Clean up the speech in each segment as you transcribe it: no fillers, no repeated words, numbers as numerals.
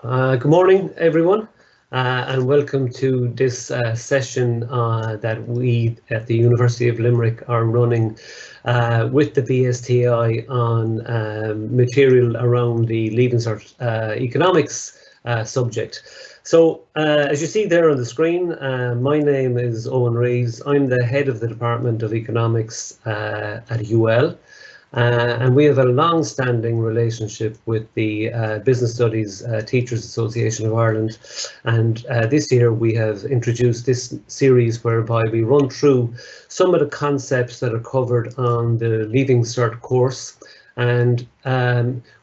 Good morning, everyone, and welcome to this session that we at the University of Limerick are running with the BSTI on material around the Leaving Cert economics subject. So, as you see there on the screen, my name is Eoin Reeves. I'm the head of the Department of Economics at UL. And we have a long-standing relationship with the Business Studies Teachers Association of Ireland, and this year we have introduced this series whereby we run through some of the concepts that are covered on the Leaving Cert course. And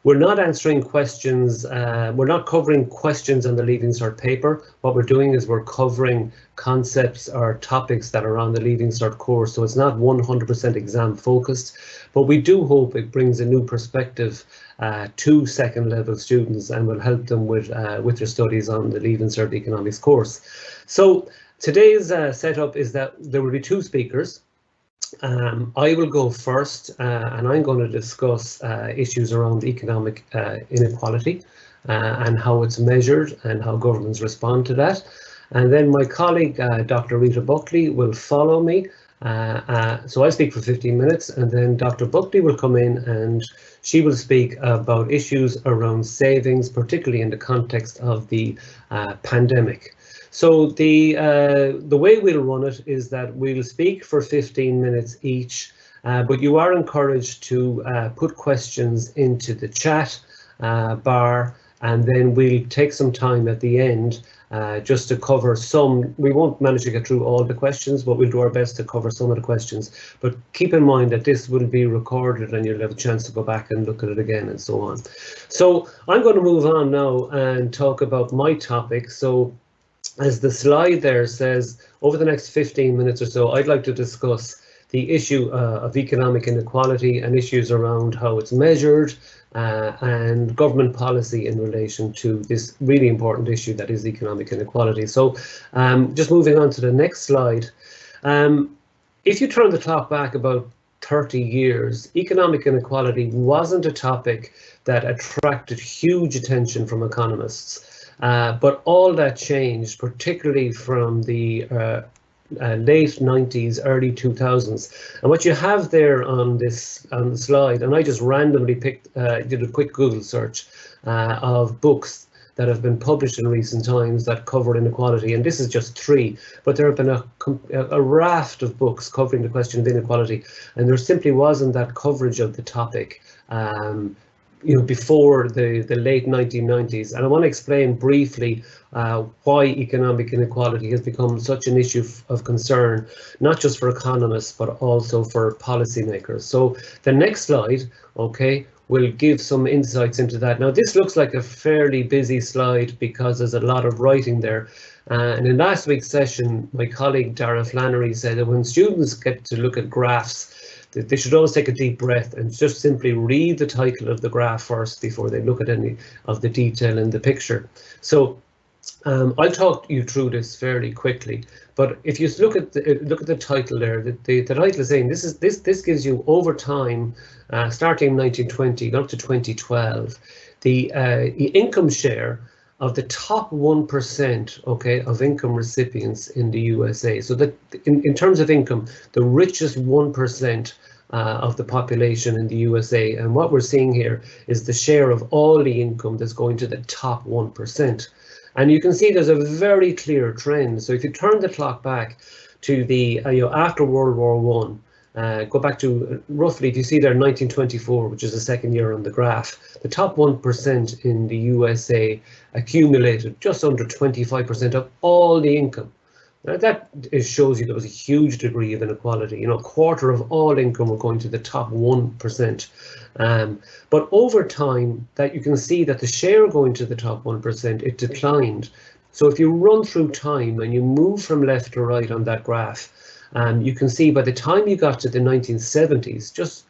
we're not answering questions, we're not covering questions on the Leaving Cert paper. What we're doing is we're covering concepts or topics that are on the Leaving Cert course, so it's not 100% exam focused, but we do hope it brings a new perspective to second level students and will help them with their studies on the Leaving Cert economics course. So today's setup is that there will be two speakers. I will go first and I'm going to discuss issues around economic inequality and how it's measured and how governments respond to that. And then my colleague, Dr. Rita Buckley, will follow me. So I'll speak for 15 minutes and then Dr. Buckley will come in and she will speak about issues around savings, particularly in the context of the pandemic. So the way we'll run it is that we'll speak for 15 minutes each, but you are encouraged to put questions into the chat bar, and then we'll take some time at the end just to cover some. We won't manage to get through all the questions, but we'll do our best to cover some of the questions. But keep in mind that this will be recorded and you'll have a chance to go back and look at it again and so on. So I'm going to move on now and talk about my topic. So as the slide there says, over the next 15 minutes or so, I'd like to discuss the issue of economic inequality and issues around how it's measured and government policy in relation to this really important issue that is economic inequality. So just moving on to the next slide. If you turn the clock back about 30 years, economic inequality wasn't a topic that attracted huge attention from economists. But all that changed, particularly from the late 90s, early 2000s. And what you have there on the slide, and I just randomly did a quick Google search of books that have been published in recent times that cover inequality, and this is just 3, but there have been a raft of books covering the question of inequality, and there simply wasn't that coverage of the topic before the late 1990s. And I want to explain briefly why economic inequality has become such an issue of concern, not just for economists, but also for policymakers. So the next slide, okay, will give some insights into that. Now, this looks like a fairly busy slide because there's a lot of writing there. And in last week's session, my colleague Darragh Flannery said that when students get to look at graphs, they should always take a deep breath and just simply read the title of the graph first before they look at any of the detail in the picture. So I'll talk you through this fairly quickly, but if you look at the title there, the title is saying this gives you over time, starting in 1920 up to 2012, the income share of the top 1%, okay, of income recipients in the USA. So that in terms of income, the richest 1% of the population in the USA. And what we're seeing here is the share of all the income that's going to the top 1%. And you can see there's a very clear trend. So if you turn the clock back to the after World War I, go back to roughly, if you see there 1924, which is the second year on the graph, the top 1% in the USA accumulated just under 25% of all the income. Now that shows you there was a huge degree of inequality. A quarter of all income were going to the top 1%. But over time, that you can see that the share going to the top 1%, it declined. So if you run through time and you move from left to right on that graph, you can see by the time you got to the 1970s, just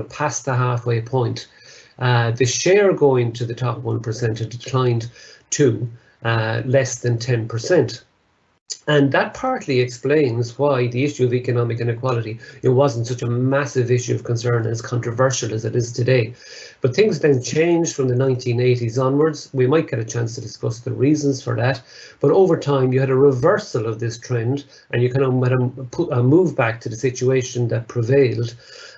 past the halfway point, the share going to the top 1% had declined to less than 10%. And that partly explains why the issue of economic inequality, it wasn't such a massive issue of concern as controversial as it is today. But things then changed from the 1980s onwards. We might get a chance to discuss the reasons for that. But over time, you had a reversal of this trend, and you kind of had a move back to the situation that prevailed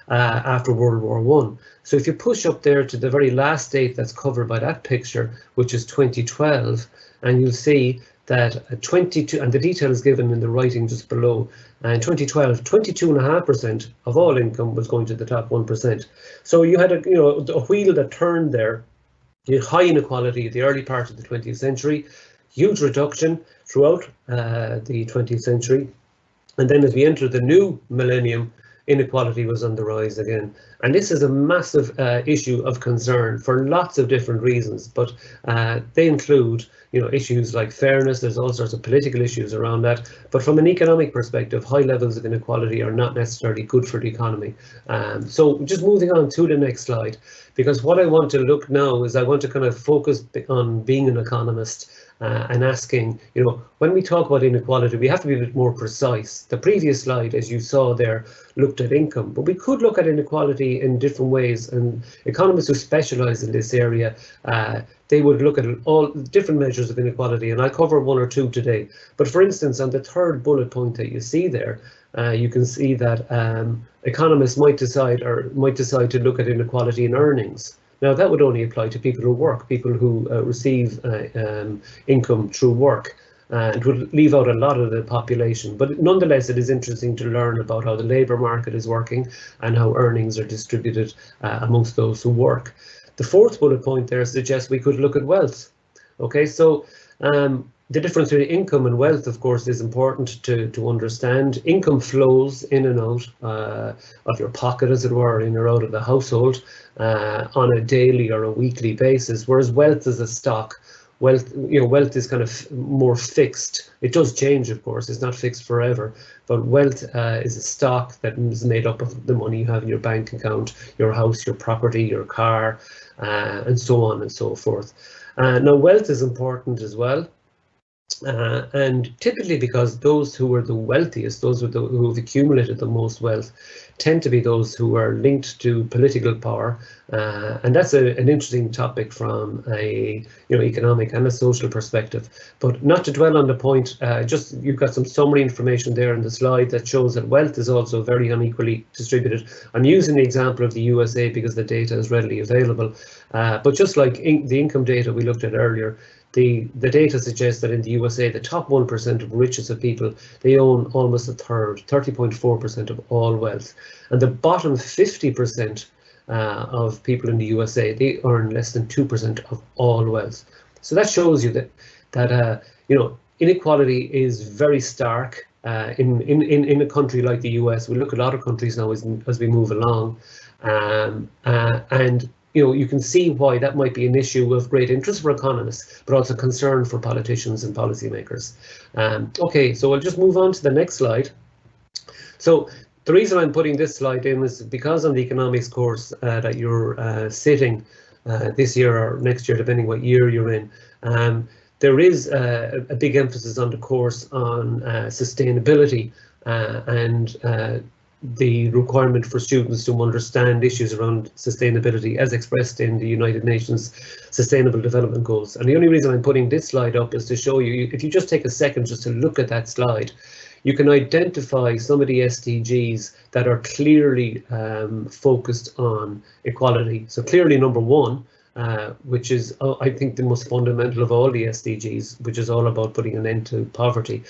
after World War I. So if you push up there to the very last date that's covered by that picture, which is 2012, and you'll see that 22, and the detail is given in the writing just below, in 2012, 22.5% of all income was going to the top 1%. So you had a wheel that turned there. You had high inequality at the early part of the 20th century, huge reduction throughout the 20th century. And then as we enter the new millennium, inequality was on the rise again. And this is a massive issue of concern for lots of different reasons, but they include issues like fairness. There's all sorts of political issues around that. But from an economic perspective, high levels of inequality are not necessarily good for the economy. So just moving on to the next slide, because what I want to look now is I want to kind of focus on being an economist and asking, when we talk about inequality, we have to be a bit more precise. The previous slide, as you saw there, looked at income, but we could look at inequality in different ways. And economists who specialize in this area, they would look at all different measures of inequality, and I'll cover one or two today. But for instance, on the third bullet point that you see there, you can see that economists might decide to look at inequality in earnings. Now, that would only apply to people who work, people who receive income through work. It would leave out a lot of the population. But nonetheless, it is interesting to learn about how the labour market is working and how earnings are distributed amongst those who work. The fourth bullet point there suggests we could look at wealth. Okay, so the difference between income and wealth, of course, is important to understand. Income flows in and out of your pocket, as it were, in or out of the household on a daily or a weekly basis, whereas wealth is a stock. Wealth is kind of more fixed. It does change, of course. It's not fixed forever, but wealth is a stock that is made up of the money you have in your bank account, your house, your property, your car, and so on and so forth. Now, wealth is important as well. And typically because those who are the wealthiest, those who have accumulated the most wealth, tend to be those who are linked to political power. And that's an interesting topic from a economic and a social perspective. But not to dwell on the point, just you've got some summary information there in the slide that shows that wealth is also very unequally distributed. I'm using the example of the USA because the data is readily available. But just like the income data we looked at earlier, the data suggests that in the USA, the top 1% of richest of people, they own almost a third, 30.4% of all wealth. And the bottom 50% of people in the USA, they earn less than 2% of all wealth. So that shows you that inequality is very stark in a country like the US. We look at a lot of countries now as we move along, and you can see why that might be an issue of great interest for economists, but also concern for politicians and policymakers. Okay, so I'll just move on to the next slide. So the reason I'm putting this slide in is because on the economics course that you're sitting this year or next year, depending what year you're in, there is a big emphasis on the course on sustainability and the requirement for students to understand issues around sustainability as expressed in the United Nations Sustainable Development Goals. And the only reason I'm putting this slide up is to show you, if you just take a second just to look at that slide, you can identify some of the SDGs that are clearly focused on equality. So clearly number one, which is, I think, the most fundamental of all the SDGs, which is all about putting an end to poverty.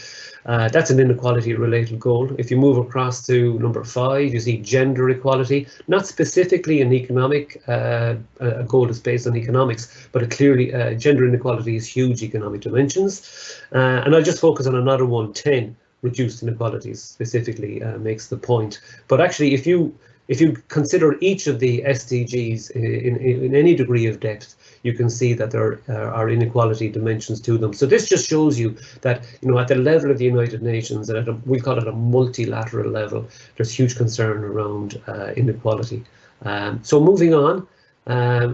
That's an inequality-related goal. If you move across to number 5, you see gender equality, not specifically an economic a goal that's based on economics, but clearly gender inequality is huge economic dimensions. And I'll just focus on another one, 10, reduced inequalities specifically makes the point. But actually, if you consider each of the SDGs in any degree of depth, you can see that there are inequality dimensions to them. So this just shows you that, at the level of the United Nations, and we call it a multilateral level, there's huge concern around inequality. So moving on,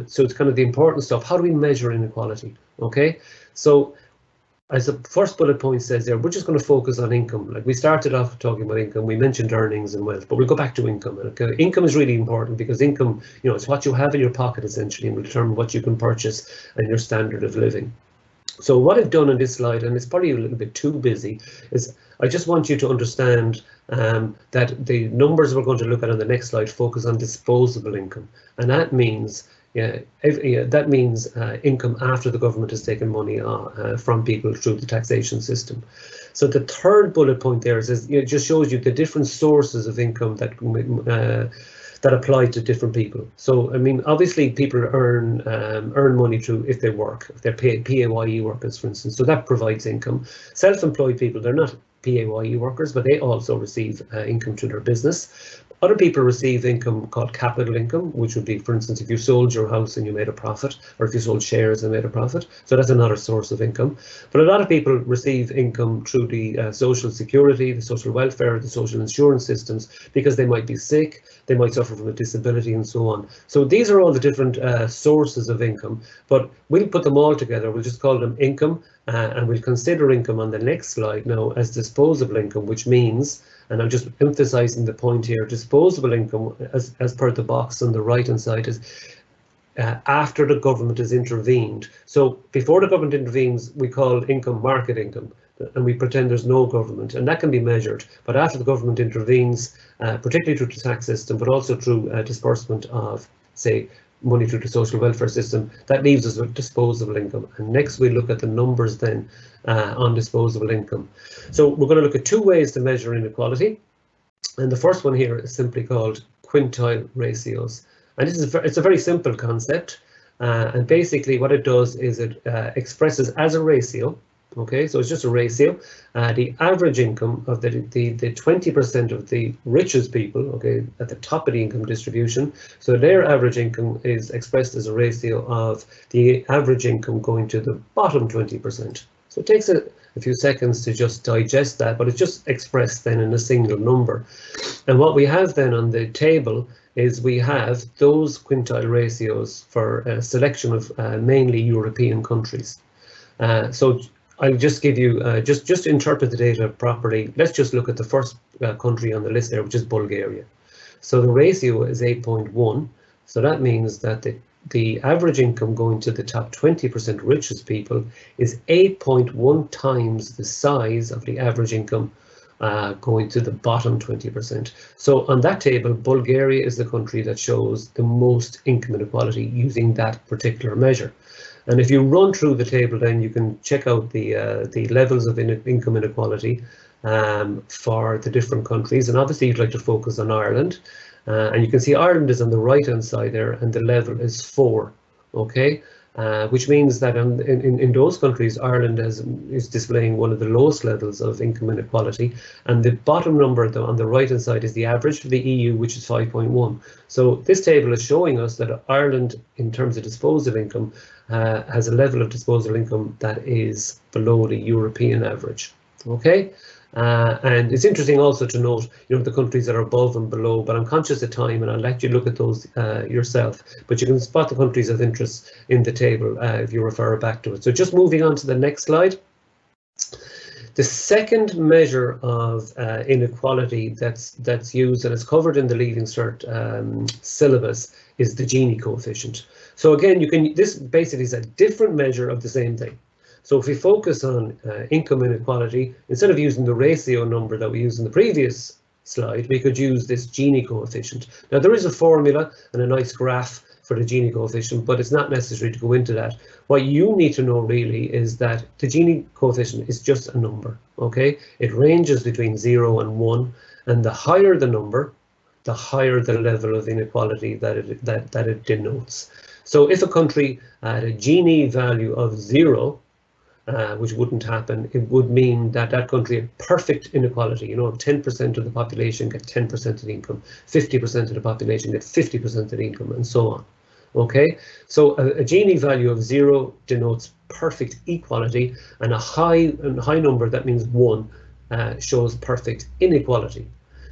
so it's kind of the important stuff. How do we measure inequality? Okay, so as the first bullet point says there, we're just going to focus on income. Like we started off talking about income, we mentioned earnings and wealth, but we'll go back to income. Okay? Income is really important because income, it's what you have in your pocket essentially and will determine what you can purchase and your standard of living. So what I've done on this slide, and it's probably a little bit too busy, is I just want you to understand that the numbers we're going to look at on the next slide focus on disposable income, and that means income after the government has taken money from people through the taxation system. So the third bullet point there is it just shows you the different sources of income that apply to different people. So I mean, obviously people earn money through if they work, if they're PAYE workers, for instance. So that provides income. Self-employed people, they're not PAYE workers, but they also receive income through their business. Other people receive income called capital income, which would be, for instance, if you sold your house and you made a profit, or if you sold shares and made a profit. So that's another source of income. But a lot of people receive income through the social security, the social welfare, the social insurance systems, because they might be sick, they might suffer from a disability and so on. So these are all the different sources of income, but we'll put them all together. We'll just call them income, and we'll consider income on the next slide now as disposable income, which means, and I'm just emphasizing the point here, disposable income, as per the box on the right-hand side, is after the government has intervened. So before the government intervenes, we call income market income, and we pretend there's no government, and that can be measured. But after the government intervenes, particularly through the tax system, but also through disbursement of, say, money through the social welfare system, that leaves us with disposable income. And next we look at the numbers then on disposable income. So we're going to look at two ways to measure inequality. And the first one here is simply called quintile ratios. And it's a very simple concept. And basically what it does is it expresses as a ratio. Okay, so it's just a ratio. The average income of the 20% of the richest people, okay, at the top of the income distribution. So their average income is expressed as a ratio of the average income going to the bottom 20%. So it takes a few seconds to just digest that, but it's just expressed then in a single number. And what we have then on the table is we have those quintile ratios for a selection of mainly European countries. So I'll just give you, just to interpret the data properly, let's just look at the first country on the list there, which is Bulgaria. So the ratio is 8.1. So that means that the average income going to the top 20% richest people is 8.1 times the size of the average income going to the bottom 20%. So on that table, Bulgaria is the country that shows the most income inequality using that particular measure. And if you run through the table, then you can check out the levels of income inequality for the different countries. And obviously you'd like to focus on Ireland. And you can see Ireland is on the right-hand side there, and the level is 4, okay? Which means that in those countries, Ireland is displaying one of the lowest levels of income inequality. And the bottom number on the right-hand side is the average for the EU, which is 5.1. So this table is showing us that Ireland, in terms of disposable income, has a level of disposable income that is below the European average, okay? And it's interesting also to note, the countries that are above and below, but I'm conscious of time and I'll let you look at those yourself. But you can spot the countries of interest in the table if you refer back to it. So just moving on to the next slide. The second measure of inequality that's used and is covered in the Leaving Cert syllabus is the Genie coefficient. So again, this basically is a different measure of the same thing. So if we focus on income inequality, instead of using the ratio number that we used in the previous slide, we could use this Genie coefficient. Now there is a formula and a nice graph for the Genie coefficient, but it's not necessary to go into that. What you need to know really is that the Genie coefficient is just a number, okay? It ranges between 0 and 1, and the higher the number, the higher the level of inequality that it denotes. So if a country had a Gini value of 0, which wouldn't happen, it would mean that that country had perfect inequality. 10% of the population get 10% of the income, 50% of the population get 50% of the income, and so on. Okay, so a Gini value of 0 denotes perfect equality, and a high number, that means 1, shows perfect inequality.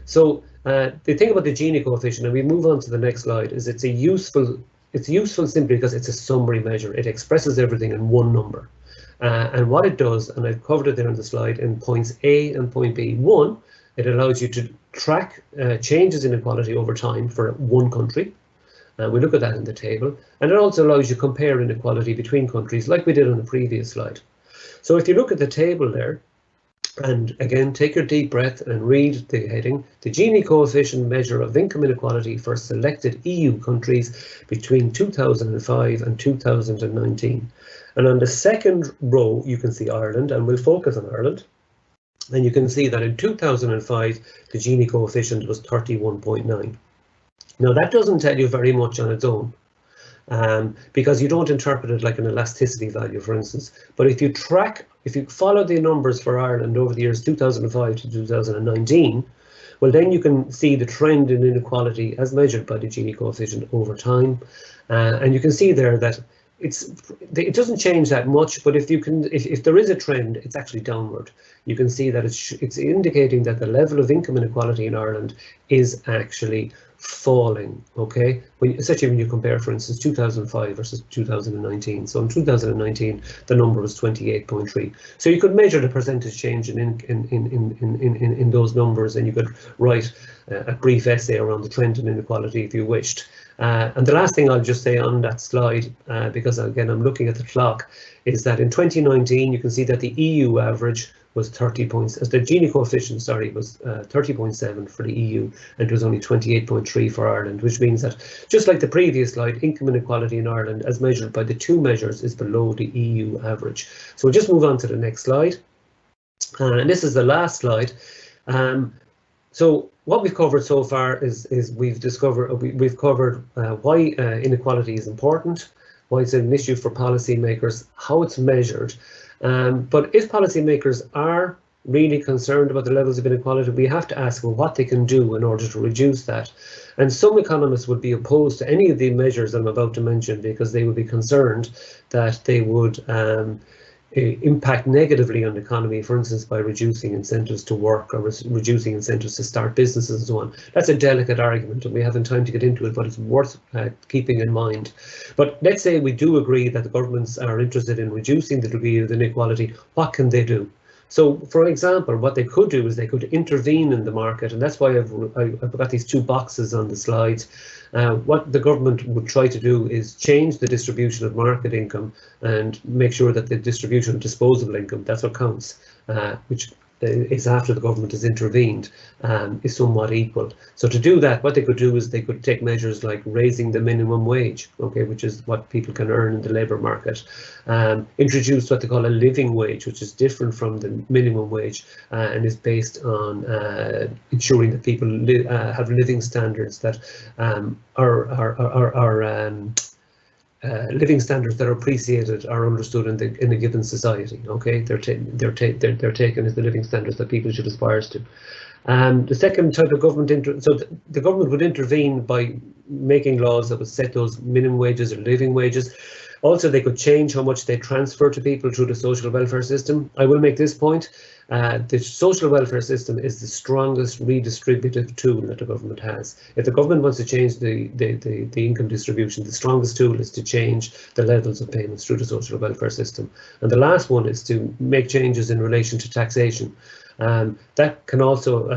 So the thing about the Gini coefficient, and we move on to the next slide, is it's useful simply because it's a summary measure. It expresses everything in one number. And what it does, and I've covered it there on the slide, in points A and point B. One, it allows you to track changes in inequality over time for one country. We look at that in the table. And it also allows you to compare inequality between countries like we did on the previous slide. So if you look at the table there, and again, take your deep breath and read the heading, the Genie Coefficient measure of income inequality for selected EU countries between 2005 and 2019. And on the second row, you can see Ireland, and we'll focus on Ireland. And you can see that in 2005, the Gini coefficient was 31.9. Now, that doesn't tell you very much on its own, because you don't interpret it like an elasticity value, for instance. But if you follow the numbers for Ireland over the years 2005 to 2019, well, then you can see the trend in inequality as measured by the Gini coefficient over time. And you can see there that it doesn't change that much, but if there is a trend, it's actually downward. You can see that it's indicating that the level of income inequality in Ireland is actually falling, okay? Especially when you compare, for instance, 2005 versus 2019. So in 2019, the number was 28.3. So you could measure the percentage change in those numbers, and you could write a brief essay around the trend in inequality if you wished. And the last thing I'll just say on that slide, because again I'm looking at the clock, is that in 2019 you can see that the EU average was 30 points, as the Gini coefficient, sorry, was 30.7 for the EU, and it was only 28.3 for Ireland, which means that, just like the previous slide, income inequality in Ireland, as measured by the two measures, is below the EU average. So we'll just move on to the next slide. And this is the last slide. So what we've covered so far is we've covered why inequality is important, why it's an issue for policymakers, how it's measured. But if policymakers are really concerned about the levels of inequality, we have to ask, well, what they can do in order to reduce that. And some economists would be opposed to any of the measures I'm about to mention, because they would be concerned that they would impact negatively on the economy, for instance, by reducing incentives to work or reducing incentives to start businesses and so on. That's a delicate argument, and we haven't time to get into it, but it's worth keeping in mind. But let's say we do agree that the governments are interested in reducing the degree of inequality. What can they do? So, for example, what they could do is they could intervene in the market, and that's why I've got these two boxes on the slides. What the government would try to do is change the distribution of market income and make sure that the distribution of disposable income, that's what counts, which is after the government has intervened, is somewhat equal. So to do that, what they could do is they could take measures like raising the minimum wage, okay, which is what people can earn in the labour market, introduce what they call a living wage, which is different from the minimum wage, and is based on ensuring that people have living standards that living standards that are appreciated, are understood in a given society. Okay, they're taken as the living standards that people should aspire to. The second type of government, the government would intervene by making laws that would set those minimum wages or living wages. Also, they could change how much they transfer to people through the social welfare system. I will make this point. The social welfare system is the strongest redistributive tool that the government has. If the government wants to change the income distribution, the strongest tool is to change the levels of payments through the social welfare system. And the last one is to make changes in relation to taxation. That can also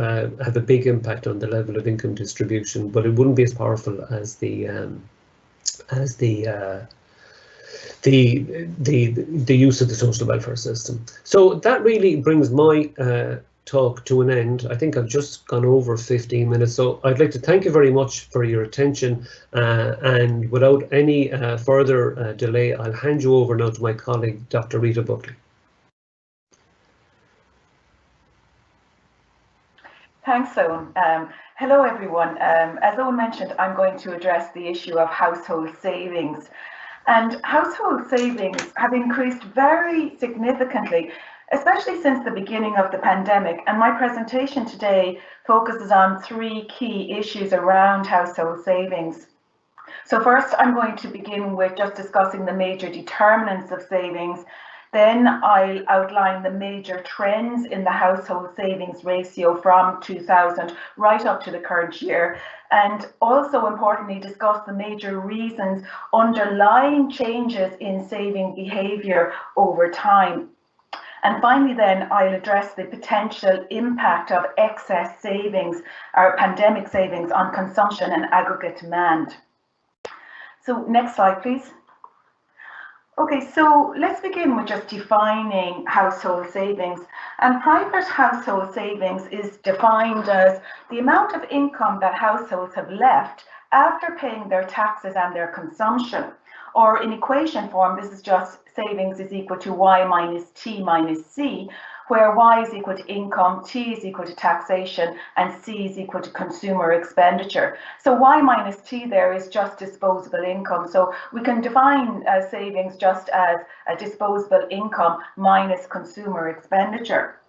have a big impact on the level of income distribution, but it wouldn't be as powerful as the use of the social welfare system. So that really brings my talk to an end. I think I've just gone over 15 minutes, so I'd like to thank you very much for your attention, and without any further delay, I'll hand you over now to my colleague, Dr. Rita Buckley. Thanks, Eoin. Hello, everyone. As Eoin mentioned, I'm going to address the issue of household savings. And household savings have increased very significantly, especially since the beginning of the pandemic. And my presentation today focuses on three key issues around household savings. So first, I'm going to begin with just discussing the major determinants of savings. Then I'll outline the major trends in the household savings ratio from 2000 right up to the current year, and also importantly discuss the major reasons underlying changes in saving behaviour over time. And finally then I'll address the potential impact of excess savings or pandemic savings on consumption and aggregate demand. So next slide please. Okay, so let's begin with just defining household savings. And private household savings is defined as the amount of income that households have left after paying their taxes and their consumption. Or in equation form, this is just savings is equal to Y minus T minus C, where Y is equal to income, T is equal to taxation, and C is equal to consumer expenditure. So Y minus T there is just disposable income. So we can define savings just as a disposable income minus consumer expenditure.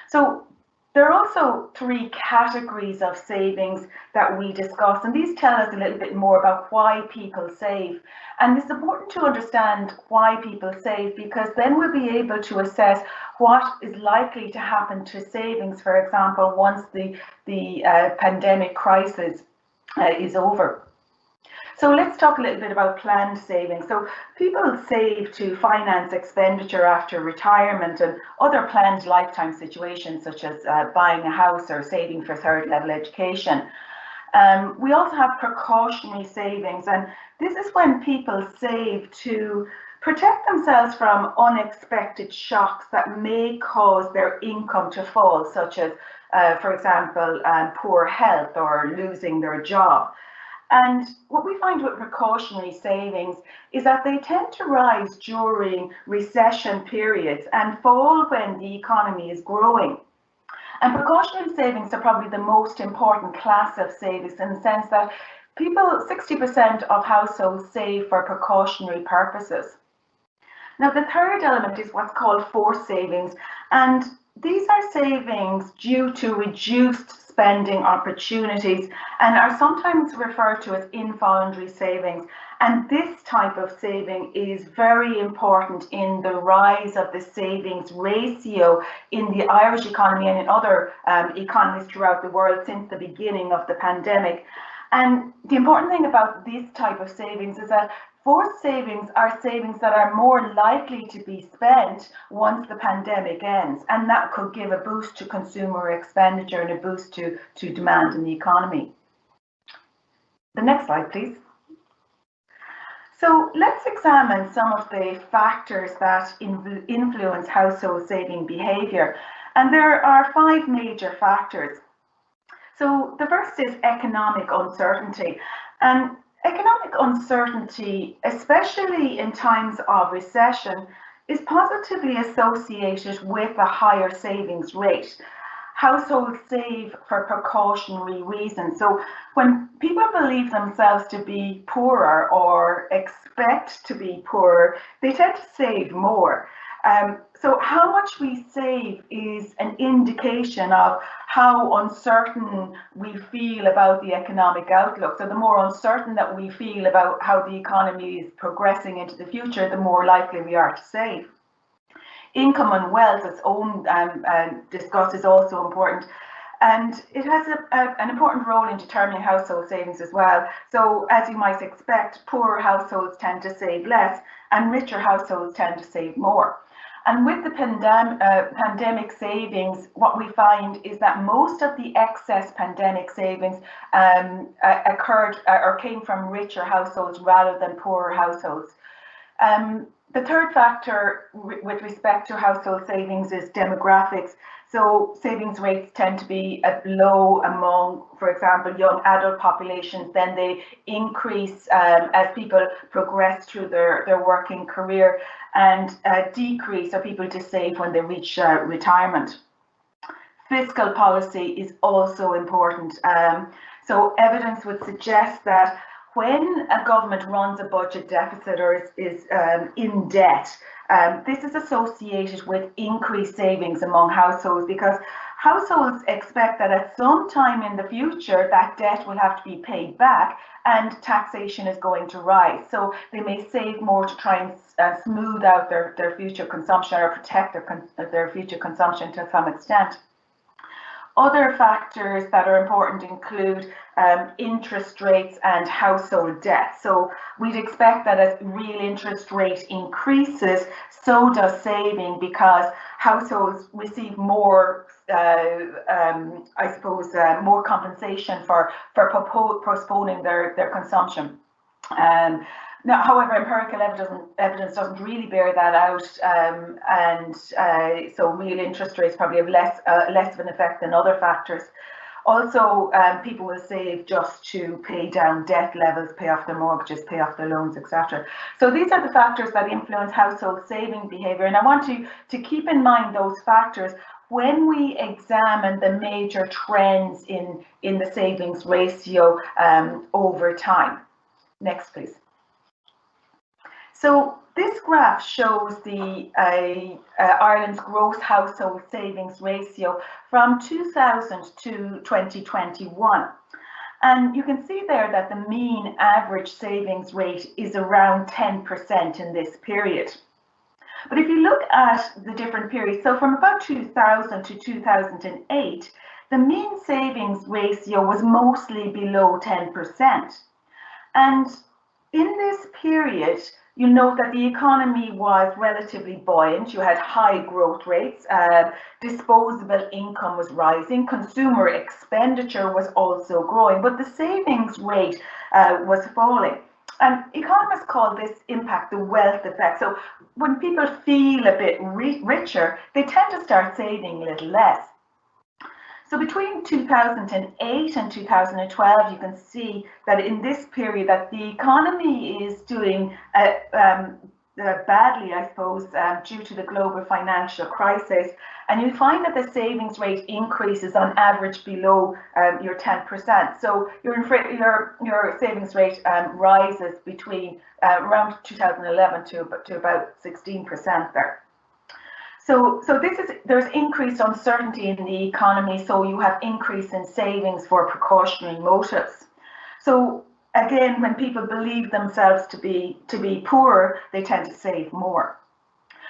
So there are also three categories of savings that we discuss, and these tell us a little bit more about why people save. And it's important to understand why people save, because then we'll be able to assess what is likely to happen to savings, for example, once the pandemic crisis is over. So let's talk a little bit about planned savings. So people save to finance expenditure after retirement and other planned lifetime situations, such as buying a house or saving for third level education. We also have precautionary savings, and this is when people save to protect themselves from unexpected shocks that may cause their income to fall, such as, for example, poor health or losing their job. And what we find with precautionary savings is that they tend to rise during recession periods and fall when the economy is growing. And precautionary savings are probably the most important class of savings, in the sense that 60% of households save for precautionary purposes. Now, the third element is what's called forced savings, and these are savings due to reduced spending opportunities and are sometimes referred to as involuntary savings. And this type of saving is very important in the rise of the savings ratio in the Irish economy and in other economies throughout the world since the beginning of the pandemic. And the important thing about this type of savings is that forced savings are savings that are more likely to be spent once the pandemic ends, and that could give a boost to consumer expenditure and a boost to demand in the economy. The next slide, please. So let's examine some of the factors that influence household saving behaviour, and there are 5 major factors. So the first is economic uncertainty, and economic uncertainty, especially in times of recession, is positively associated with a higher savings rate. Households save for precautionary reasons. So when people believe themselves to be poorer or expect to be poorer, they tend to save more. So how much we save is an indication of how uncertain we feel about the economic outlook. So the more uncertain that we feel about how the economy is progressing into the future, the more likely we are to save. Income and wealth, as Eoin discussed, is also important. And it has an important role in determining household savings as well. So as you might expect, poorer households tend to save less and richer households tend to save more. And with the pandemic savings, what we find is that most of the excess pandemic savings occurred or came from richer households rather than poorer households. The third factor with respect to household savings is demographics. So savings rates tend to be low among, for example, young adult populations. Then they increase as people progress through their working career, and decrease, or people just save when they reach retirement. Fiscal policy is also important. So evidence would suggest that when a government runs a budget deficit or is in debt, this is associated with increased savings among households, because households expect that at some time in the future that debt will have to be paid back and taxation is going to rise. So they may save more to try and smooth out their future consumption or protect their future consumption to some extent. Other factors that are important include interest rates and household debt. So we'd expect that as real interest rate increases, so does saving, because households receive more, I suppose, more compensation for postponing their consumption. Now, however, empirical evidence doesn't really bear that out, so real interest rates probably have less of an effect than other factors. Also, people will save just to pay down debt levels, pay off their mortgages, pay off their loans, etc. So these are the factors that influence household saving behaviour, and I want you to keep in mind those factors when we examine the major trends in the savings ratio over time. Next, please. So this graph shows the Ireland's gross household savings ratio from 2000 to 2021. And you can see there that the mean average savings rate is around 10% in this period. But if you look at the different periods, so from about 2000 to 2008, the mean savings ratio was mostly below 10%. And in this period, you note that the economy was relatively buoyant. You had high growth rates, disposable income was rising, consumer expenditure was also growing, but the savings rate was falling. And economists call this impact the wealth effect. So when people feel a bit richer, they tend to start saving a little less. So between 2008 and 2012, you can see that in this period that the economy is doing badly, I suppose, due to the global financial crisis. And you find that the savings rate increases on average below your 10%. So your savings rate rises between around 2011 to about 16% there. So there's increased uncertainty in the economy, so you have increase in savings for precautionary motives. So again, when people believe themselves to be poor, they tend to save more.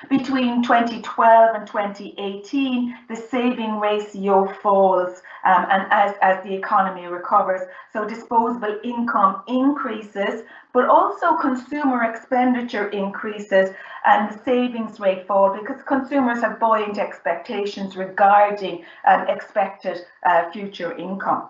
Between 2012 and 2018, the saving ratio falls and as the economy recovers. So disposable income increases, but also consumer expenditure increases and the savings rate falls because consumers have buoyant expectations regarding expected future income.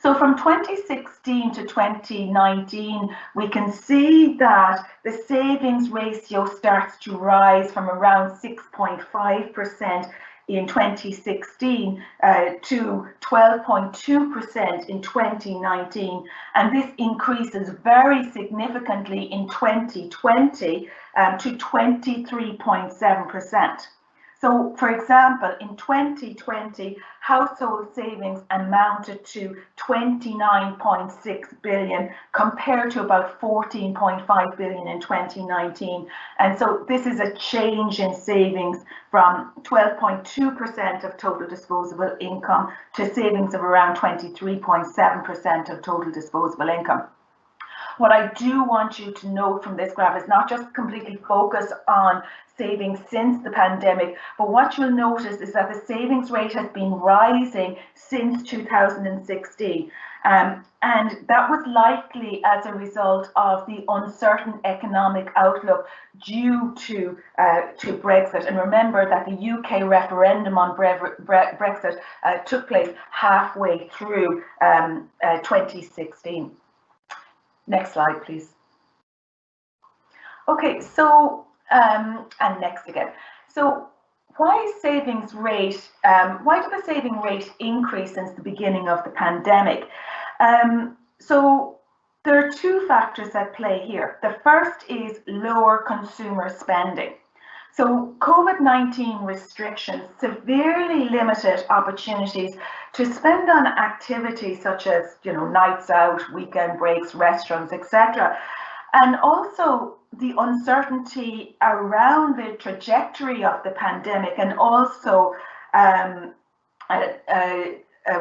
So from 2016 to 2019, we can see that the savings ratio starts to rise from around 6.5% in 2016 to 12.2% in 2019. And this increases very significantly in 2020 to 23.7%. So, for example, in 2020, household savings amounted to 29.6 billion compared to about 14.5 billion in 2019. And so this is a change in savings from 12.2% of total disposable income to savings of around 23.7% of total disposable income. What I do want you to note from this graph is not just completely focus on savings since the pandemic, but what you'll notice is that the savings rate has been rising since 2016. And that was likely as a result of the uncertain economic outlook due to Brexit. And remember that the UK referendum on Brexit took place halfway through 2016. Next slide, please. Okay, so, and next again. So why did the saving rate increase since the beginning of the pandemic? So there are two factors at play here. The first is lower consumer spending. So COVID-19 restrictions severely limited opportunities to spend on activities such as, nights out, weekend breaks, restaurants, etc. And also the uncertainty around the trajectory of the pandemic and also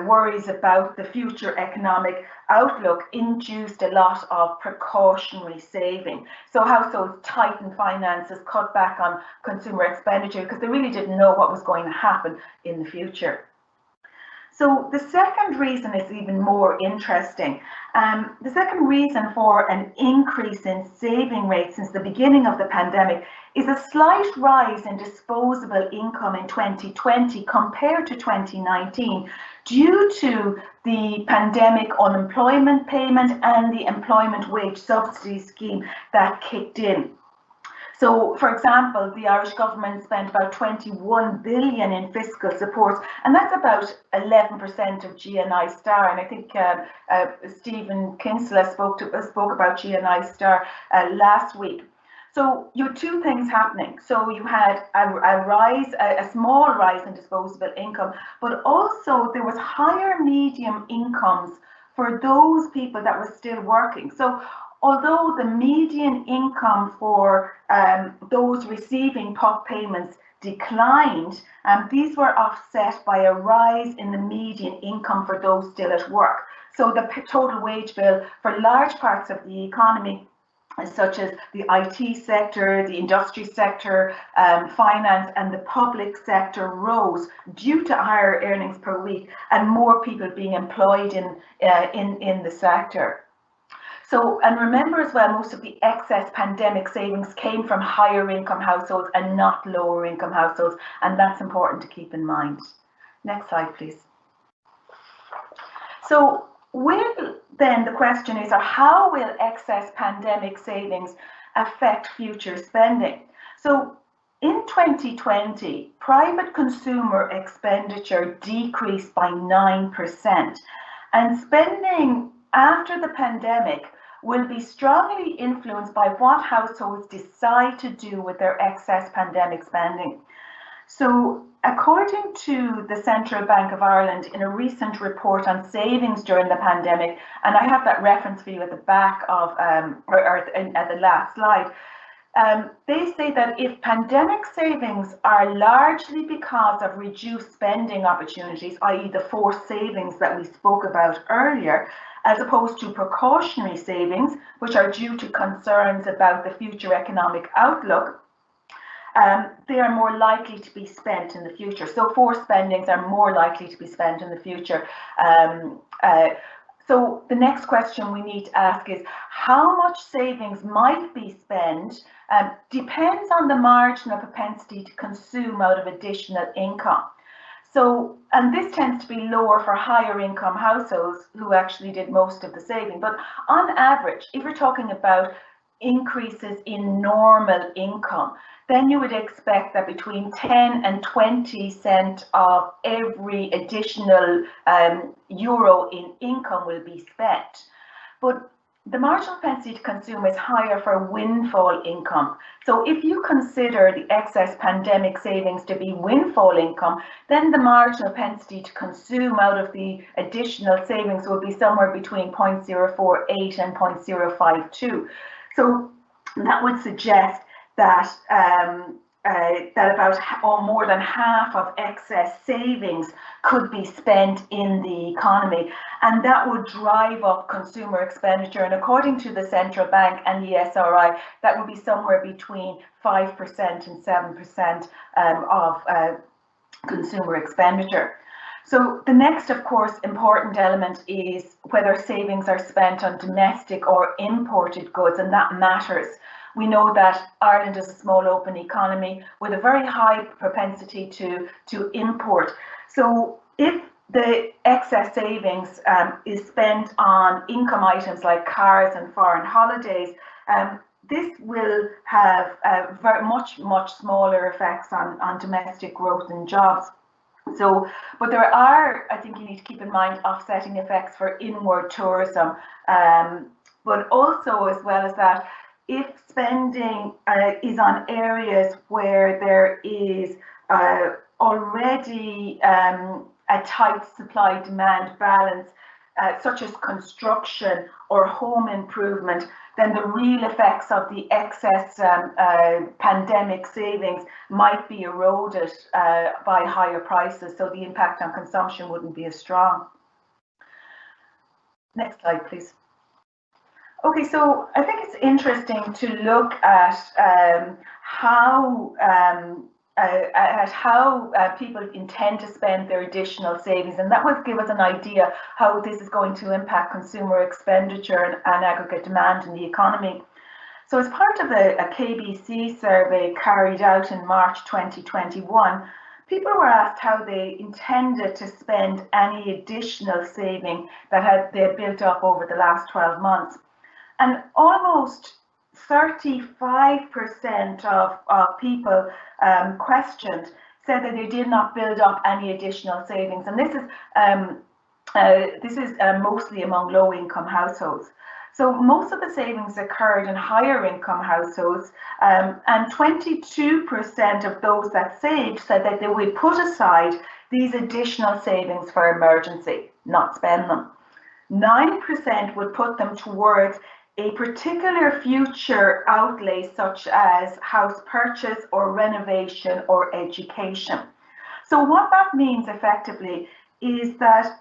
worries about the future economic outlook induced a lot of precautionary saving. So households tightened finances, cut back on consumer expenditure because they really didn't know what was going to happen in the future. So the second reason is even more interesting. The second reason for an increase in saving rates since the beginning of the pandemic is a slight rise in disposable income in 2020 compared to 2019 due to the pandemic unemployment payment and the employment wage subsidy scheme that kicked in. So, for example, the Irish government spent about 21 billion in fiscal support, and that's about 11% of GNI Star. And I think Stephen Kinsella spoke about GNI Star last week. So you had two things happening. So you had a small rise in disposable income, but also there was higher medium incomes for those people that were still working. So although the median income for those receiving PUP payments declined, these were offset by a rise in the median income for those still at work. So the total wage bill for large parts of the economy, such as the IT sector, the industry sector, finance and the public sector rose due to higher earnings per week and more people being employed in the sector. So, and remember as well, most of the excess pandemic savings came from higher income households and not lower income households, and that's important to keep in mind. Next slide, please. So, then the question is, how will excess pandemic savings affect future spending? So, in 2020, private consumer expenditure decreased by 9%, and spending after the pandemic will be strongly influenced by what households decide to do with their excess pandemic spending. So, according to the Central Bank of Ireland, in a recent report on savings during the pandemic, and I have that reference for you at the back of, at the last slide, they say that if pandemic savings are largely because of reduced spending opportunities, i.e. the forced savings that we spoke about earlier, as opposed to precautionary savings, which are due to concerns about the future economic outlook, they are more likely to be spent in the future. So forced spendings are more likely to be spent in the future. So the next question we need to ask is, how much savings might be spent depends on the marginal propensity to consume out of additional income. So, and this tends to be lower for higher income households who actually did most of the saving. But on average, if you're talking about increases in normal income, then you would expect that between 10 and 20 cents of every additional euro in income will be spent. But the marginal propensity to consume is higher for windfall income. So if you consider the excess pandemic savings to be windfall income, then the marginal propensity to consume out of the additional savings will be somewhere between 0.048 and 0.052. So that would suggest that that about or more than half of excess savings could be spent in the economy, and that would drive up consumer expenditure. And according to the central bank and the SRI, that would be somewhere between 5% and 7% of consumer expenditure. So the next, of course, important element is whether savings are spent on domestic or imported goods, and that matters. We know that Ireland is a small open economy with a very high propensity to import. So if the excess savings is spent on income items like cars and foreign holidays, this will have very much smaller effects on domestic growth and jobs. So, but there are, I think you need to keep in mind, offsetting effects for inward tourism, but also as well as that, if spending is on areas where there is already a tight supply-demand balance, such as construction or home improvement, then the real effects of the excess pandemic savings might be eroded by higher prices, so the impact on consumption wouldn't be as strong. Next slide, please. Okay, so I think it's interesting to look at how people intend to spend their additional savings, and that would give us an idea how this is going to impact consumer expenditure and aggregate demand in the economy. So as part of a KBC survey carried out in March 2021, people were asked how they intended to spend any additional saving that they had built up over the last 12 months. And almost 35% of people questioned said that they did not build up any additional savings. And this is mostly among low-income households. So most of the savings occurred in higher income households, and 22% of those that saved said that they would put aside these additional savings for emergency, not spend them. 9% would put them towards a particular future outlay, such as house purchase or renovation or education. So what that means effectively is that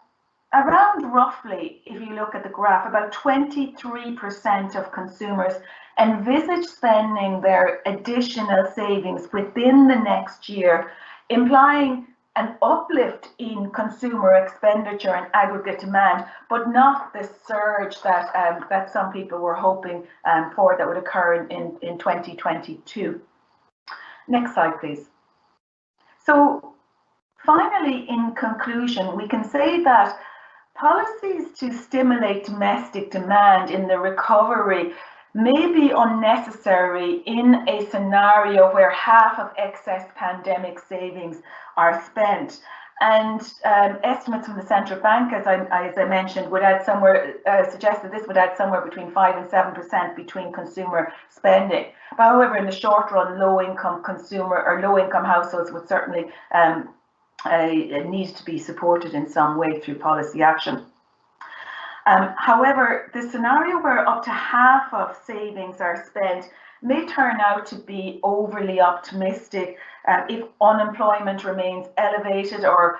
around roughly, if you look at the graph, about 23% of consumers envisage spending their additional savings within the next year, implying an uplift in consumer expenditure and aggregate demand, but not the surge that some people were hoping for that would occur in 2022. Next slide, please. So finally, in conclusion, we can say that policies to stimulate domestic demand in the recovery may be unnecessary in a scenario where half of excess pandemic savings are spent. And estimates from the central bank, as I mentioned, would add somewhere, suggest that this would add somewhere between 5 and 7% between consumer spending. But however, in the short run, low-income consumer or low-income households would certainly need to be supported in some way through policy action. However, the scenario where up to half of savings are spent may turn out to be overly optimistic if unemployment remains elevated or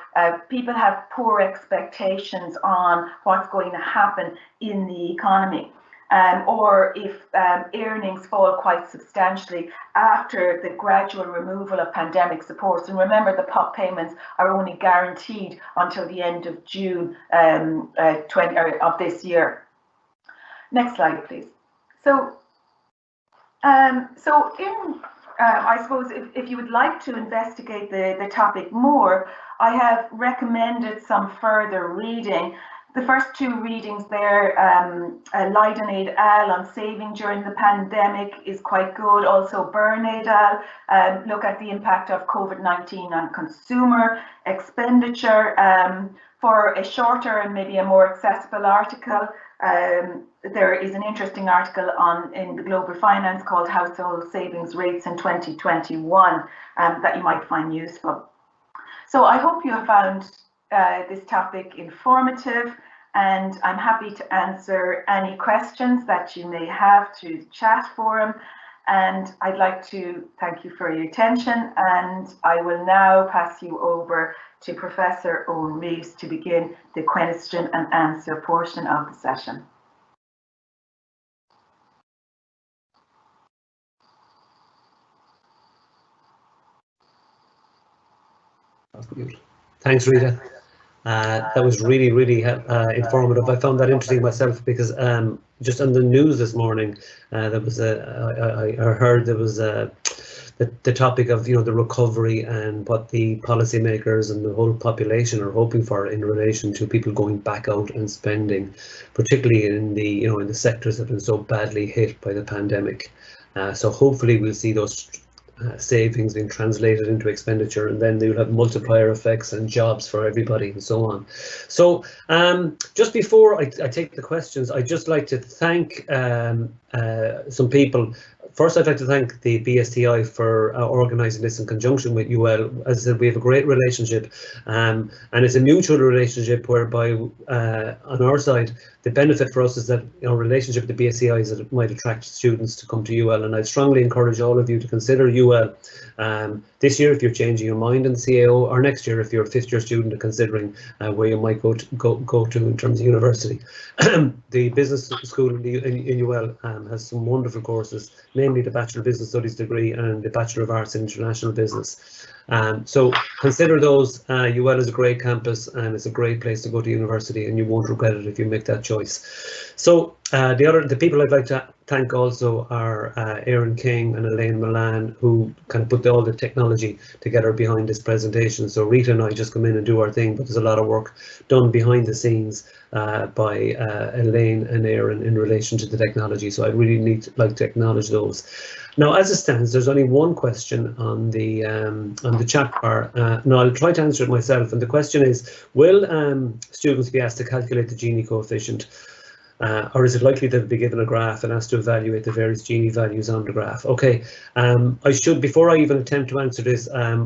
people have poor expectations on what's going to happen in the economy, or if earnings fall quite substantially after the gradual removal of pandemic supports. And remember, the POP payments are only guaranteed until the end of June of this year. Next slide, please. So I suppose if you would like to investigate the topic more, I have recommended some further reading. The first two readings there, Leiden et al. On saving during the pandemic is quite good. Also Byrne et al. Look at the impact of COVID-19 on consumer expenditure. For a shorter and maybe a more accessible article, there is an interesting article in the Global Finance called Household Savings Rates in 2021 that you might find useful. So I hope you have found this topic informative, and I'm happy to answer any questions that you may have through the chat forum. And I'd like to thank you for your attention, and I will now pass you over to Professor Eoin Reeves to begin the question and answer portion of the session. Thanks, Rita. That was really, really informative. I found that interesting myself because just on the news this morning, there was I heard there was the topic of the recovery and what the policymakers and the whole population are hoping for in relation to people going back out and spending, particularly in the in the sectors that have been so badly hit by the pandemic. So hopefully we'll see those savings being translated into expenditure, and then they'll have multiplier effects and jobs for everybody and so on. So just before I take the questions, I'd just like to thank some people First, I'd like to thank the BSTI for organising this in conjunction with UL. As I said, we have a great relationship, and it's a mutual relationship whereby on our side, the benefit for us is that our relationship with the BSTI is that it might attract students to come to UL, and I'd strongly encourage all of you to consider UL this year if you're changing your mind in CAO, or next year if you're a fifth year student and considering where you might go to in terms of university. The business school in UL has some wonderful courses, namely the Bachelor of Business Studies degree and the Bachelor of Arts in International Business. So consider those. UL is a great campus and it's a great place to go to university, and you won't regret it if you make that choice. So the people I'd like to thank also are Eoin King and Elaine Milan, who kind of put all the technology together behind this presentation. So Rita and I just come in and do our thing, but there's a lot of work done behind the scenes by Elaine and Eoin in relation to the technology. So I really like to acknowledge those. Now, as it stands, there's only one question on the chat bar. Now, I'll try to answer it myself. And the question is, will students be asked to calculate the Genie coefficient? Or is it likely they'll be given a graph and asked to evaluate the various Genie values on the graph? Okay, I should, before I even attempt to answer this, I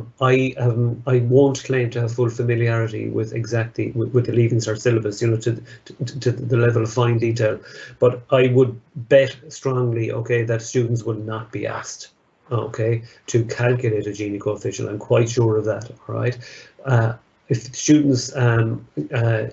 won't claim to have full familiarity with with the Leaving Cert syllabus, you know, to the level of fine detail. But I would bet strongly, okay, that students will not be asked, okay, to calculate a Genie coefficient. I'm quite sure of that. All right. If students,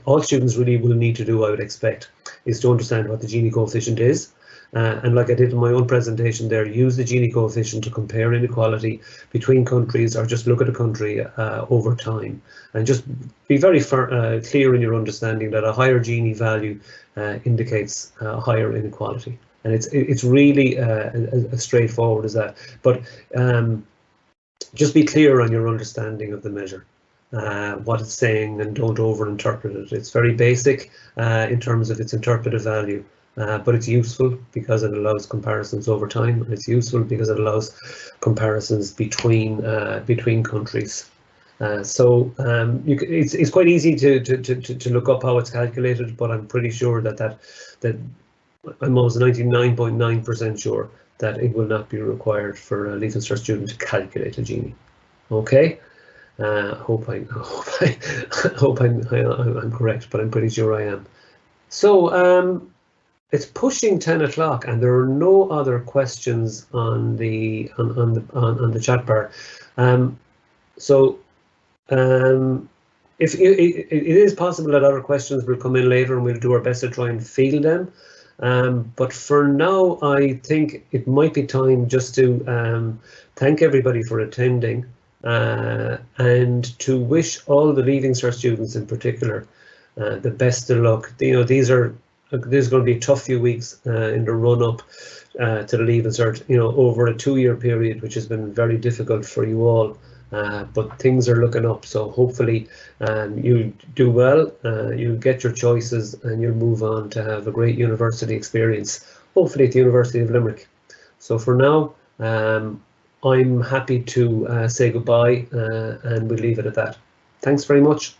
all students really will need to do, I would expect, is to understand what the Genie coefficient is. And like I did in my own presentation there, use the Genie coefficient to compare inequality between countries, or just look at a country over time. And just be very clear in your understanding that a higher Genie value indicates higher inequality. And it's really as straightforward as that. But just be clear on your understanding of the measure. What it's saying, and don't over-interpret it. It's very basic in terms of its interpretive value, but it's useful because it allows comparisons over time, and it's useful because it allows comparisons between countries. It's quite easy to look up how it's calculated, but I'm pretty sure that I'm almost 99.9% sure that it will not be required for a Leaving Cert student to calculate a Genie. Okay. Hope I'm correct, but I'm pretty sure I am. So it's pushing 10 o'clock, and there are no other questions on the chat bar. If it is possible that other questions will come in later, and we'll do our best to try and field them. But for now, I think it might be time just to thank everybody for attending. And to wish all the Leaving Cert students in particular the best of luck. You know, this is going to be a tough few weeks in the run up to the Leaving Cert, you know, over a 2-year period, which has been very difficult for you all. But things are looking up, so hopefully you do well, you get your choices, and you'll move on to have a great university experience, hopefully at the University of Limerick. So for now, I'm happy to say goodbye, and we'll leave it at that. Thanks very much.